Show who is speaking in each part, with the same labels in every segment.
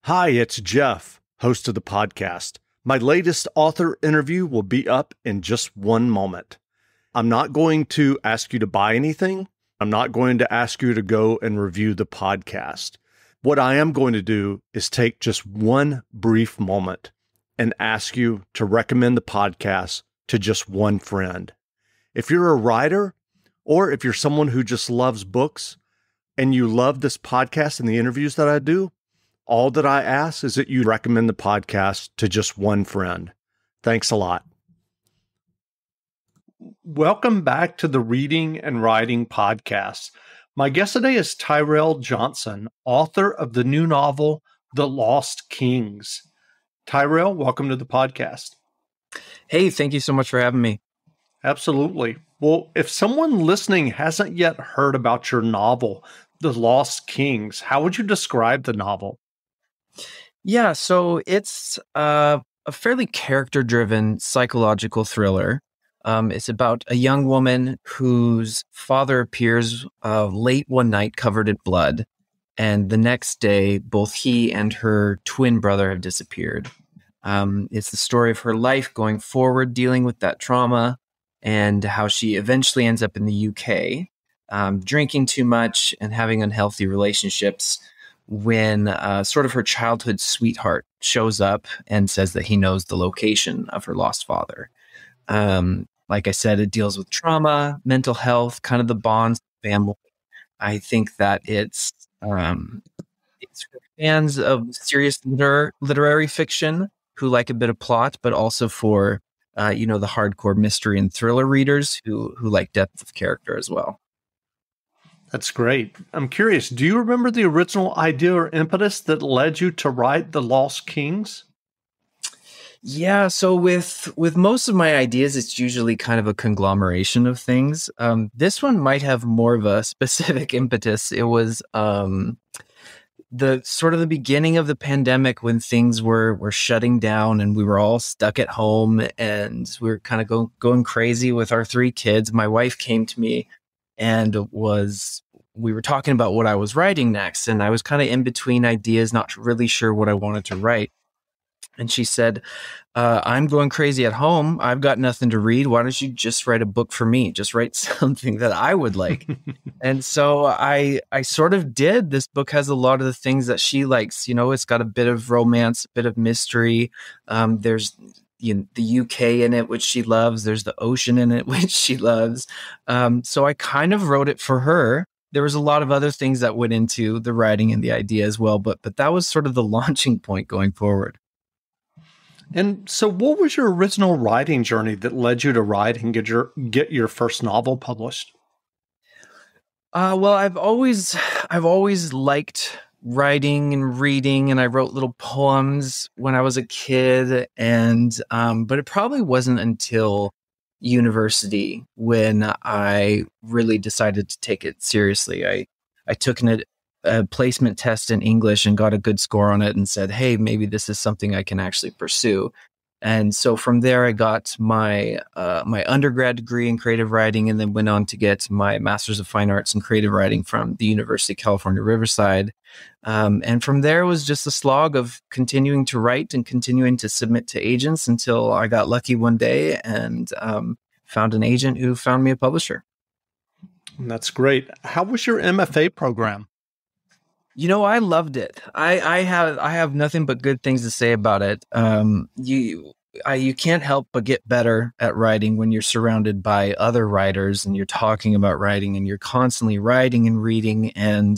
Speaker 1: Hi, it's Jeff, host of the podcast. My latest author interview will be up in just one moment. I'm not going to ask you to buy anything. I'm not going to ask you to go and review the podcast. What I am going to do is take just one brief moment and ask you to recommend the podcast to just one friend. If you're a writer, or if you're someone who just loves books and you love this podcast and the interviews that I do, all that I ask is that you recommend the podcast to just one friend. Thanks a lot. Welcome back to the Reading and Writing Podcast. My guest today is Tyrell Johnson, author of the new novel, The Lost Kings. Tyrell, welcome to the podcast.
Speaker 2: Hey, thank you so much for having me.
Speaker 1: Absolutely. Well, if someone listening hasn't yet heard about your novel, The Lost Kings, how would you describe the novel?
Speaker 2: Yeah, so it's a fairly character-driven psychological thriller. It's about a young woman whose father appears late one night covered in blood, and the next day, both he and her twin brother have disappeared. It's the story of her life going forward, dealing with that trauma, and how she eventually ends up in the UK, drinking too much and having unhealthy relationships, when sort of her childhood sweetheart shows up and says that he knows the location of her lost father. Like I said, it deals with trauma, mental health, kind of the bonds of family. I think that it's for fans of serious literary fiction who like a bit of plot, but also for the hardcore mystery and thriller readers who like depth of character as well.
Speaker 1: That's great. I'm curious, do you remember the original idea or impetus that led you to write The Lost Kings?
Speaker 2: Yeah, so with most of my ideas, it's usually kind of a conglomeration of things. This one might have more of a specific impetus. It was the sort of the beginning of the pandemic when things were shutting down and we were all stuck at home and we were kind of going crazy with our three kids. My wife came to me and we were talking about what I was writing next. And I was kind of in between ideas, not really sure what I wanted to write. And she said, I'm going crazy at home. I've got nothing to read. Why don't you just write a book for me? Just write something that I would like. And so I sort of did. This book has a lot of the things that she likes. You know, it's got a bit of romance, a bit of mystery. There's the UK in it, which she loves. There's the ocean in it, which she loves. So I kind of wrote it for her. There was a lot of other things that went into the writing and the idea as well, but that was sort of the launching point going forward.
Speaker 1: And so what was your original writing journey that led you to write and get your first novel published?
Speaker 2: Well, I've always liked writing and reading, and I wrote little poems when I was a kid, and but it probably wasn't until university when I really decided to take it seriously. I took a placement test in English and got a good score on it and said, hey, maybe this is something I can actually pursue. And so from there, I got my undergrad degree in creative writing and then went on to get my Master's of Fine Arts in creative writing from the University of California, Riverside. And from there was just a slog of continuing to write and continuing to submit to agents until I got lucky one day and found an agent who found me a publisher.
Speaker 1: That's great. How was your MFA program?
Speaker 2: You know, I loved it. I have nothing but good things to say about it. You can't help but get better at writing when you're surrounded by other writers and you're talking about writing and you're constantly writing and reading. And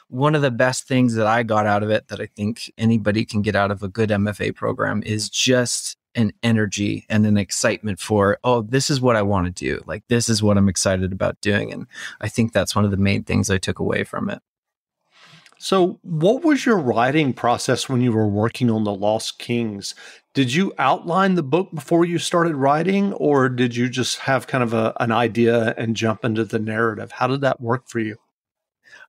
Speaker 2: one of the best things that I got out of it that I think anybody can get out of a good MFA program is just an energy and an excitement for, oh, this is what I want to do. Like, this is what I'm excited about doing. And I think that's one of the main things I took away from it.
Speaker 1: So what was your writing process when you were working on The Lost Kings? Did you outline the book before you started writing, or did you just have kind of an idea and jump into the narrative? How did that work for you?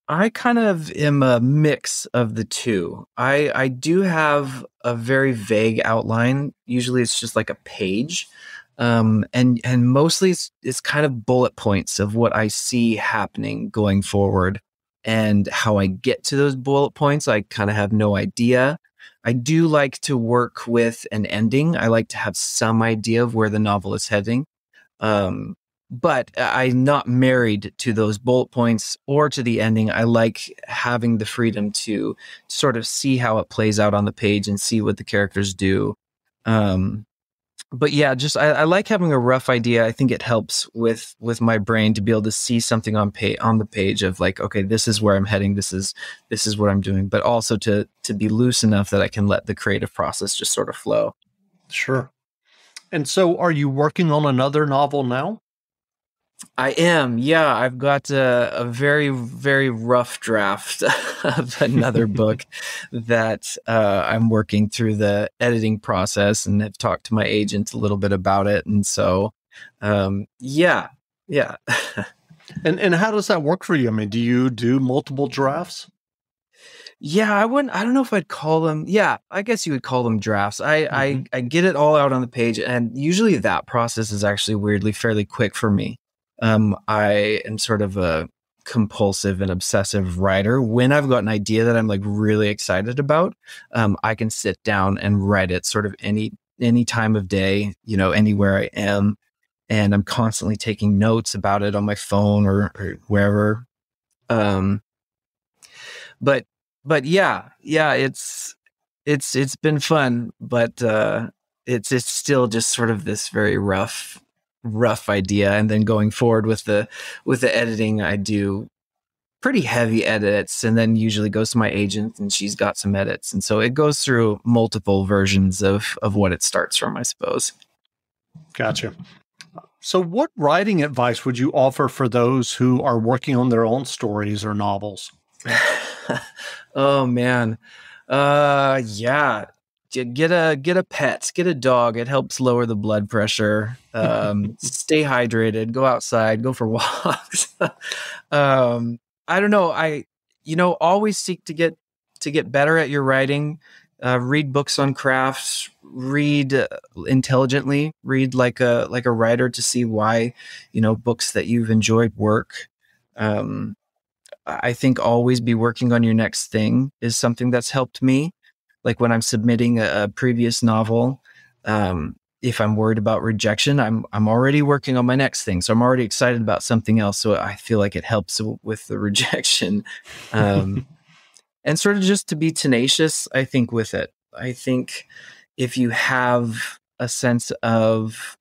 Speaker 2: I kind of am a mix of the two. I do have a very vague outline. Usually it's just like a page. And mostly it's kind of bullet points of what I see happening going forward. And how I get to those bullet points, I kind of have no idea. I do like to work with an ending. I like to have some idea of where the novel is heading. But I'm not married to those bullet points or to the ending. I like having the freedom to sort of see how it plays out on the page and see what the characters do. But yeah, just I like having a rough idea. I think it helps with my brain to be able to see something on the page of like, okay, this is where I'm heading. This is what I'm doing. But also to be loose enough that I can let the creative process just sort of flow.
Speaker 1: Sure. And so, are you working on another novel now?
Speaker 2: I am. Yeah, I've got a very, very rough draft of another book that I'm working through the editing process, and have talked to my agent a little bit about it. And so, yeah.
Speaker 1: And how does that work for you? I mean, do you do multiple drafts?
Speaker 2: Yeah, I don't know if I'd call them. Yeah, I guess you would call them drafts. I get it all out on the page, and usually that process is actually weirdly fairly quick for me. I am sort of a compulsive and obsessive writer. When I've got an idea that I'm like really excited about, I can sit down and write it sort of any time of day, anywhere I am. And I'm constantly taking notes about it on my phone or wherever. But yeah, it's been fun, but it's still just sort of this very rough idea. And then going forward with the editing, I do pretty heavy edits, and then usually goes to my agent, and she's got some edits, and so it goes through multiple versions of what it starts from, I suppose.
Speaker 1: Gotcha. So what writing advice would you offer for those who are working on their own stories or novels?
Speaker 2: Oh man. Yeah. Get a pet, get a dog. It helps lower the blood pressure. Stay hydrated, go outside, go for walks. I don't know. Always seek to get better at your writing. Read books on crafts, read intelligently, read like a writer to see why, books that you've enjoyed work. I think always be working on your next thing is something that's helped me. Like when I'm submitting a previous novel, if I'm worried about rejection, I'm already working on my next thing. So I'm already excited about something else. So I feel like it helps with the rejection. And sort of just to be tenacious, I think, with it. I think if you have a sense of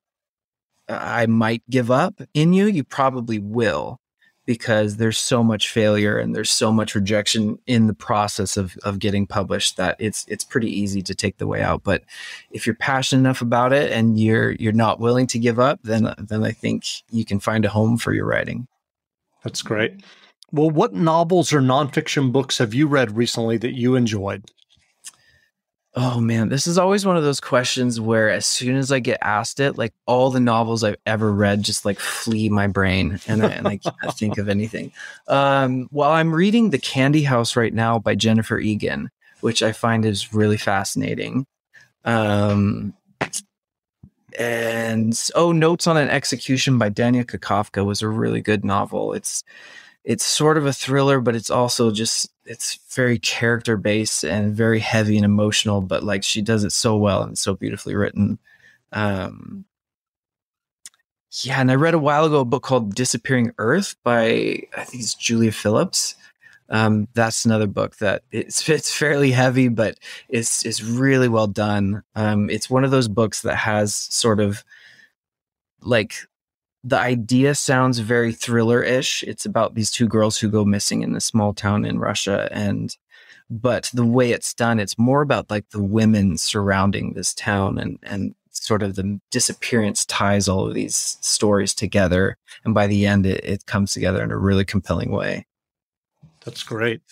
Speaker 2: I might give up in you, you probably will, because there's so much failure and there's so much rejection in the process of getting published that it's pretty easy to take the way out. But if you're passionate enough about it and you're not willing to give up, then I think you can find a home for your writing.
Speaker 1: That's great. Well, what novels or nonfiction books have you read recently that you enjoyed?
Speaker 2: Oh man, this is always one of those questions where as soon as I get asked it, like all the novels I've ever read just like flee my brain, and I can't think of anything. While I'm reading The Candy House right now by Jennifer Egan, which I find is really fascinating. And Notes on an Execution by Dania Kakofka was a really good novel. It's sort of a thriller, but it's also it's very character based and very heavy and emotional, but like she does it so well and so beautifully written. And I read a while ago a book called Disappearing Earth by, I think it's Julia Phillips. That's another book that it's fairly heavy, but it's really well done. It's one of those books that has sort of like, the idea sounds very thriller-ish. It's about these two girls who go missing in a small town in Russia, but the way it's done, it's more about like the women surrounding this town, and sort of the disappearance ties all of these stories together. And by the end, it comes together in a really compelling way.
Speaker 1: That's great.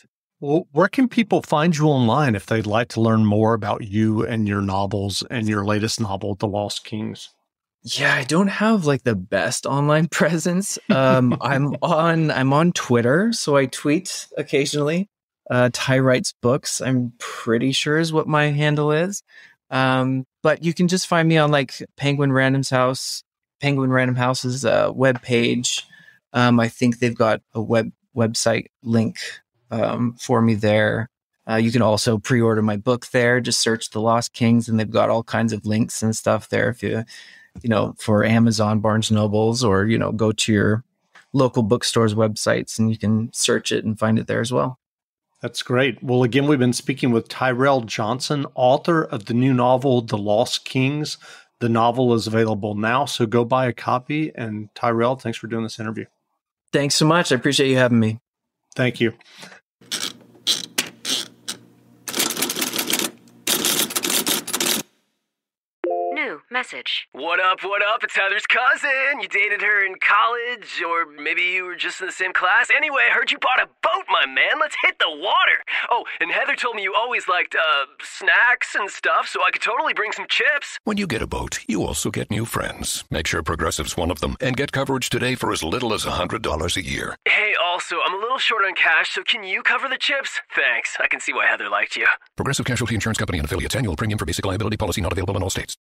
Speaker 1: Well, where can people find you online if they'd like to learn more about you and your novels and your latest novel, The Lost Kings?
Speaker 2: Yeah, I don't have like the best online presence. I'm on Twitter, so I tweet occasionally. Ty Writes Books, I'm pretty sure is what my handle is. But you can just find me on like Penguin Random House's webpage. I think they've got a website link for me there. You can also pre-order my book there. Just search The Lost Kings, and they've got all kinds of links and stuff there. If you for Amazon, Barnes Nobles, or, go to your local bookstores' websites and you can search it and find it there as well.
Speaker 1: That's great. Well, again, we've been speaking with Tyrell Johnson, author of the new novel, The Lost Kings. The novel is available now, so go buy a copy. And Tyrell, thanks for doing this interview.
Speaker 2: Thanks so much. I appreciate you having me.
Speaker 1: Thank you.
Speaker 3: Message.
Speaker 4: What up? It's Heather's cousin. You dated her in college, or maybe you were just in the same class. Anyway, I heard you bought a boat, my man. Let's hit the water. Oh, and Heather told me you always liked, snacks and stuff, so I could totally bring some chips.
Speaker 5: When you get a boat, you also get new friends. Make sure Progressive's one of them, and get coverage today for as little as $100 a year.
Speaker 4: Hey, also, I'm a little short on cash, so can you cover the chips? Thanks. I can see why Heather liked you.
Speaker 5: Progressive Casualty Insurance Company and affiliates. Annual premium for basic liability policy not available in all states.